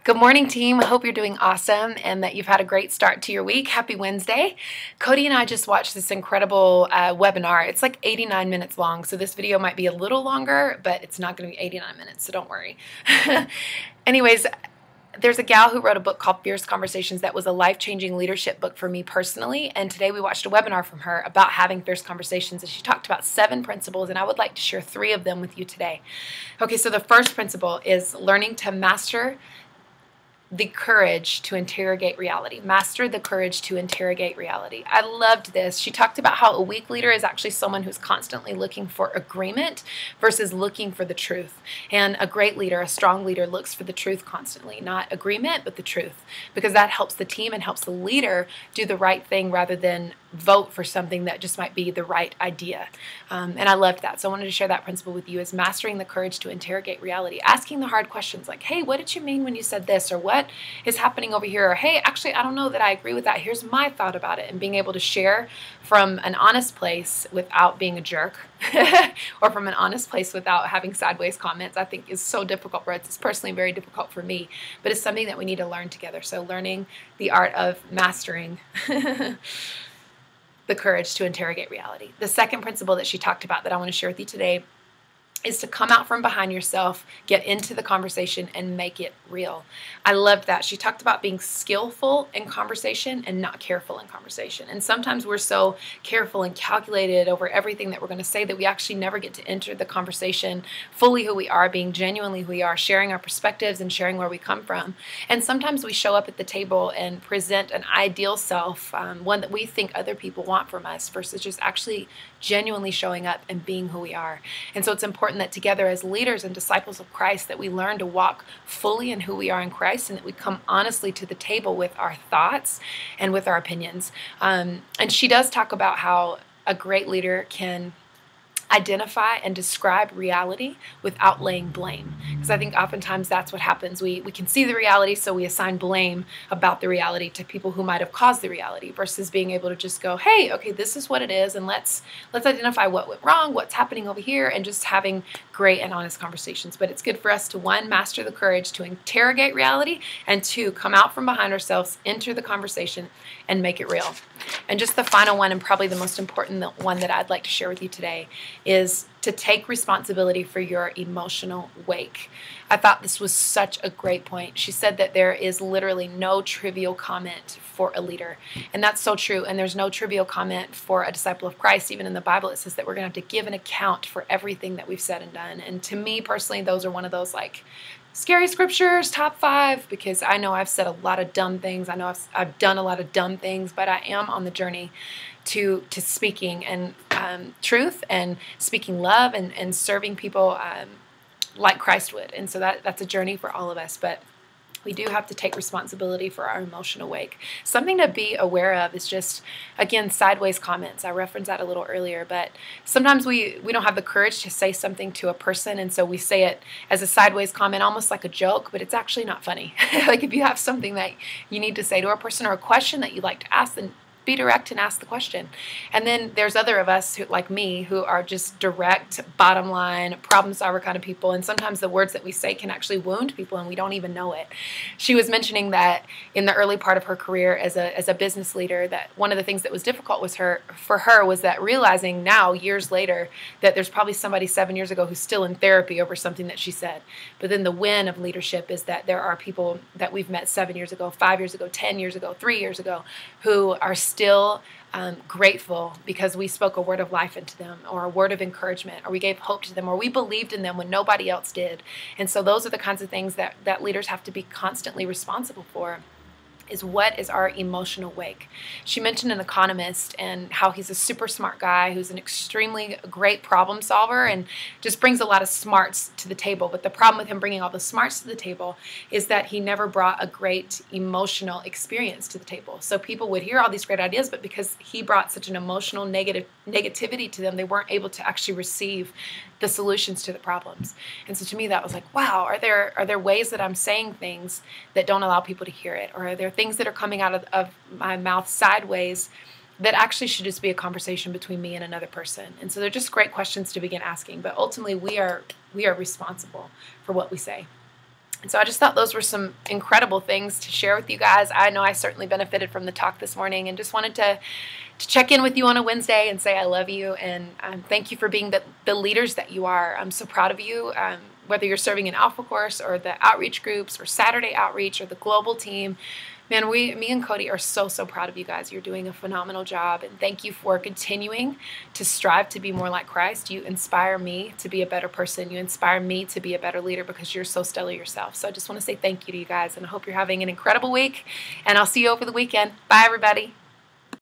Good morning, team. I hope you're doing awesome and that you've had a great start to your week. Happy Wednesday. Cody and I just watched this incredible webinar. It's like 89 minutes long, so this video might be a little longer, but it's not going to be 89 minutes, so don't worry. Anyways, there's a gal who wrote a book called Fierce Conversations that was a life-changing leadership book for me personally, and today we watched a webinar from her about having fierce conversations, and she talked about 7 principles, and I would like to share 3 of them with you today. Okay, so the first principle is learning to master the courage to interrogate reality. Master the courage to interrogate reality. I loved this. She talked about how a weak leader is actually someone who's constantly looking for agreement versus looking for the truth. And a great leader, a strong leader, looks for the truth constantly, not agreement, but the truth, because that helps the team and helps the leader do the right thing rather than vote for something that just might be the right idea. And I loved that. So I wanted to share that principle with you, is mastering the courage to interrogate reality, asking the hard questions like, hey, what did you mean when you said this? Or what is happening over here? Or hey, actually, I don't know that I agree with that. Here's my thought about it. And being able to share from an honest place without being a jerk or from an honest place without having sideways comments, I think is so difficult for us. It's personally very difficult for me, but it's something that we need to learn together. So learning the art of mastering the courage to interrogate reality. The second principle that she talked about that I want to share with you today is to come out from behind yourself, get into the conversation, and make it real. I loved that. She talked about being skillful in conversation and not careful in conversation. And sometimes we're so careful and calculated over everything that we're going to say that we actually never get to enter the conversation fully who we are, being genuinely who we are, sharing our perspectives and sharing where we come from. And sometimes we show up at the table and present an ideal self, one that we think other people want from us, versus just actually genuinely showing up and being who we are. And so it's important that together as leaders and disciples of Christ that we learn to walk fully in who we are in Christ, and that we come honestly to the table with our thoughts and with our opinions. And she does talk about how a great leader can identify and describe reality without laying blame. Because I think oftentimes that's what happens. We can see the reality, so we assign blame about the reality to people who might have caused the reality, versus being able to just go, hey, okay, this is what it is, and let's identify what went wrong, what's happening over here, and just having great and honest conversations. But it's good for us to, 1, master the courage to interrogate reality, and 2, come out from behind ourselves, enter the conversation, and make it real. And just the final one, and probably the most important one that I'd like to share with you today, is to take responsibility for your emotional wake. I thought this was such a great point. She said that there is literally no trivial comment for a leader. And that's so true. And there's no trivial comment for a disciple of Christ. Even in the Bible, it says that we're going to have to give an account for everything that we've said and done. And to me personally, those are one of those like scary scriptures, top 5, because I know I've said a lot of dumb things. I know I've done a lot of dumb things, but I am on the journey to speaking and truth, and speaking love, and serving people like Christ would. And so that's a journey for all of us. But we do have to take responsibility for our emotional wake. Something to be aware of is just, again, sideways comments. I referenced that a little earlier, but sometimes we don't have the courage to say something to a person, and so we say it as a sideways comment, almost like a joke, but it's actually not funny. Like if you have something that you need to say to a person, or a question that you'd like to ask, then be direct and ask the question. And then there's other of us who, like me, who are just direct, bottom line, problem solver kind of people. And sometimes the words that we say can actually wound people, and we don't even know it. She was mentioning that in the early part of her career as a business leader, that one of the things that was difficult for her was that realizing now, years later, that there's probably somebody 7 years ago who's still in therapy over something that she said. But then the win of leadership is that there are people that we've met 7 years ago, 5 years ago, 10 years ago, 3 years ago, who are still grateful because we spoke a word of life into them, or a word of encouragement, or we gave hope to them, or we believed in them when nobody else did. And so those are the kinds of things that leaders have to be constantly responsible for, is what is our emotional wake. She mentioned an economist and how he's a super smart guy who's an extremely great problem solver and just brings a lot of smarts to the table. But the problem with him bringing all the smarts to the table is that he never brought a great emotional experience to the table. So people would hear all these great ideas, but because he brought such an emotional negativity to them, they weren't able to actually receive the solutions to the problems. And so to me, that was like, wow, are there ways that I'm saying things that don't allow people to hear it? Or are there things that are coming out of my mouth sideways that actually should just be a conversation between me and another person? And so they're just great questions to begin asking. But ultimately, we are responsible for what we say. And so I just thought those were some incredible things to share with you guys. I know I certainly benefited from the talk this morning, and just wanted to check in with you on a Wednesday and say I love you, and thank you for being the leaders that you are. I'm so proud of you, whether you're serving in Alpha Course or the outreach groups or Saturday outreach or the global team. Man, me and Cody are so proud of you guys. You're doing a phenomenal job, and thank you for continuing to strive to be more like Christ. You inspire me to be a better person. You inspire me to be a better leader because you're so stellar yourself. So I just want to say thank you to you guys, and I hope you're having an incredible week, and I'll see you over the weekend. Bye, everybody.